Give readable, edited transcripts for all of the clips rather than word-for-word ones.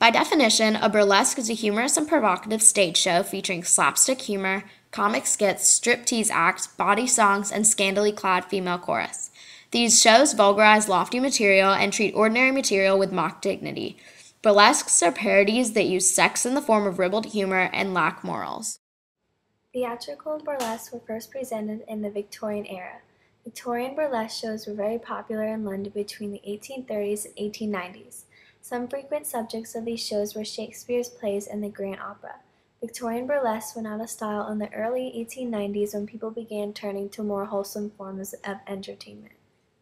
By definition, a burlesque is a humorous and provocative stage show featuring slapstick humor, comic skits, striptease acts, bawdy songs, and scantily clad female chorus. These shows vulgarize lofty material and treat ordinary material with mock dignity. Burlesques are parodies that use sex in the form of ribald humor and lack morals. Theatrical burlesques were first presented in the Victorian era. Victorian burlesque shows were very popular in London between the 1830s and 1890s. Some frequent subjects of these shows were Shakespeare's plays and the Grand Opera. Victorian burlesque went out of style in the early 1890s when people began turning to more wholesome forms of entertainment.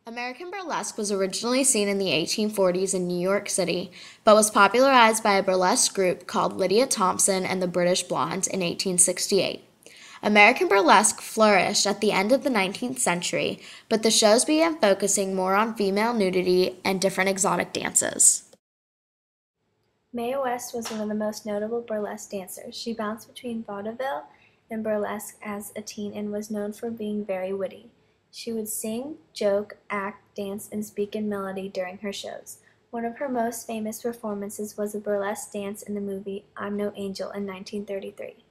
American burlesque was originally seen in the 1840s in New York City, but was popularized by a burlesque group called Lydia Thompson and the British Blondes in 1868. American burlesque flourished at the end of the 19th century, but the shows began focusing more on female nudity and different exotic dances. Mae West was one of the most notable burlesque dancers. She bounced between vaudeville and burlesque as a teen and was known for being very witty. She would sing, joke, act, dance, and speak in melody during her shows. One of her most famous performances was a burlesque dance in the movie I'm No Angel in 1933.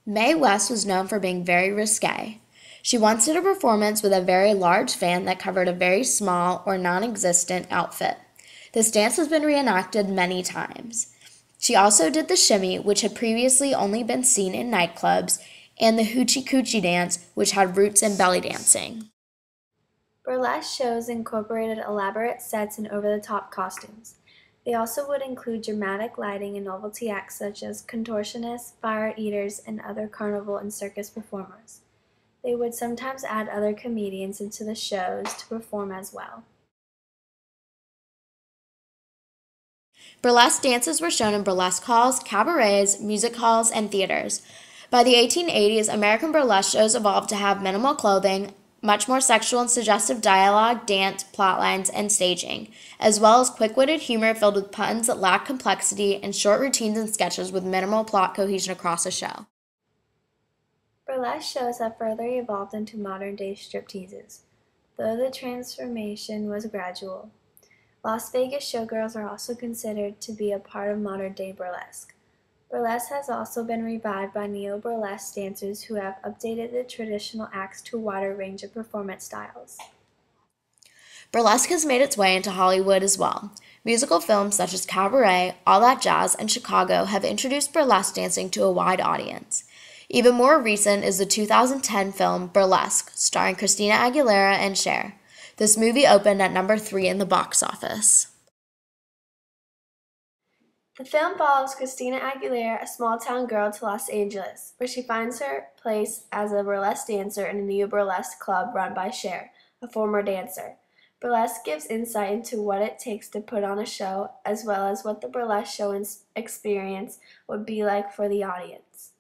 Mae West was known for being very risque. She once did a performance with a very large fan that covered a very small or non-existent outfit. This dance has been reenacted many times. She also did the shimmy, which had previously only been seen in nightclubs, and the hoochie coochie dance, which had roots in belly dancing. Burlesque shows incorporated elaborate sets and over-the-top costumes. They also would include dramatic lighting and novelty acts such as contortionists, fire eaters, and other carnival and circus performers. They would sometimes add other comedians into the shows to perform as well. Burlesque dances were shown in burlesque halls, cabarets, music halls, and theaters. By the 1880s, American burlesque shows evolved to have minimal clothing, much more sexual and suggestive dialogue, dance, plotlines, and staging, as well as quick-witted humor filled with puns that lack complexity and short routines and sketches with minimal plot cohesion across a show. Burlesque shows have further evolved into modern-day stripteases, though the transformation was gradual. Las Vegas showgirls are also considered to be a part of modern-day burlesque. Burlesque has also been revived by neo-burlesque dancers who have updated the traditional acts to a wider range of performance styles. Burlesque has made its way into Hollywood as well. Musical films such as Cabaret, All That Jazz, and Chicago have introduced burlesque dancing to a wide audience. Even more recent is the 2010 film Burlesque, starring Christina Aguilera and Cher. This movie opened at number 3 in the box office. The film follows Christina Aguilera, a small-town girl, to Los Angeles, where she finds her place as a burlesque dancer in a new burlesque club run by Cher, a former dancer. Burlesque gives insight into what it takes to put on a show, as well as what the burlesque show experience would be like for the audience.